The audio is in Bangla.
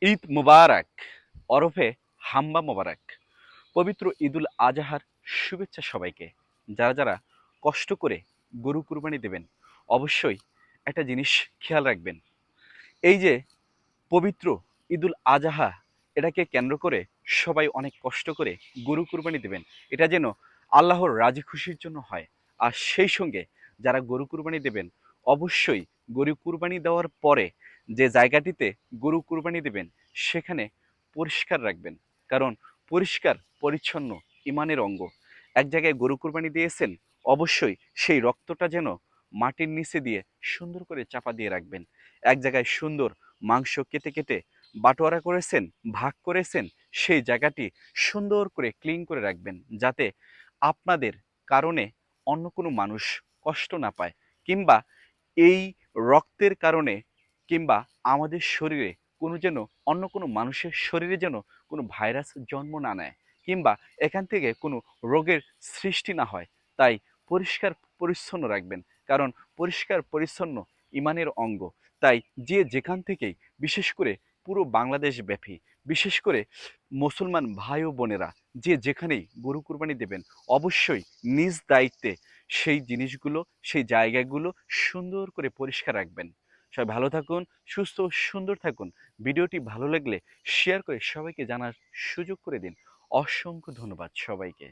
ঈদ মুবারক ওরফে হাম্বা মোবারক। পবিত্র ঈদুল আজহার শুভেচ্ছা সবাইকে। যারা যারা কষ্ট করে গরু কুরবানি দেবেন, অবশ্যই একটা জিনিস খেয়াল রাখবেন। এই যে পবিত্র ঈদুল আজহা, এটাকে কেন্দ্র করে সবাই অনেক কষ্ট করে গরু কুরবানি দেবেন। এটা যেন আল্লাহর রাজি খুশির জন্য হয়। আর সেই সঙ্গে যারা গরু কুরবানি দেবেন, অবশ্যই গরু কুরবানি দেওয়ার পরে যে জায়গাটিতে গরু কুরবানি দেবেন সেখানে পরিষ্কার রাখবেন। কারণ পরিষ্কার পরিচ্ছন্ন ইমানের অঙ্গ। এক জায়গায় গরু কুরবানি দিয়েছেন, অবশ্যই সেই রক্তটা যেন মাটির নিচে দিয়ে সুন্দর করে চাপা দিয়ে রাখবেন। এক জায়গায় সুন্দর মাংস কেটে কেটে বাটোয়ারা করেছেন, ভাগ করেছেন, সেই জায়গাটি সুন্দর করে ক্লিন করে রাখবেন, যাতে আপনাদের কারণে অন্য কোনো মানুষ কষ্ট না পায়, কিংবা এই রক্তের কারণে কিংবা আমাদের শরীরে কোনো যেন অন্য কোনো মানুষের শরীরে যেন কোনো ভাইরাস জন্ম না নেয়, কিংবা এখান থেকে কোনো রোগের সৃষ্টি না হয়। তাই পরিষ্কার পরিচ্ছন্ন রাখবেন, কারণ পরিষ্কার পরিচ্ছন্ন ইমানের অঙ্গ। তাই যে যেখান থেকেই, বিশেষ করে পুরো বাংলাদেশ ব্যাপী, বিশেষ করে মুসলমান ভাই ও বোনেরা যে যেখানেই গরু কুরবানি দেবেন, অবশ্যই নিজ দায়িত্বে সেই জিনিসগুলো, সেই জায়গাগুলো সুন্দর করে পরিষ্কার রাখবেন। সবাই ভালো থাকুন, সুস্থ ও সুন্দর থাকুন। ভিডিওটি ভালো লাগলে শেয়ার করে সবাইকে জানার সুযোগ করে দিন। অসংখ্য ধন্যবাদ সবাইকে।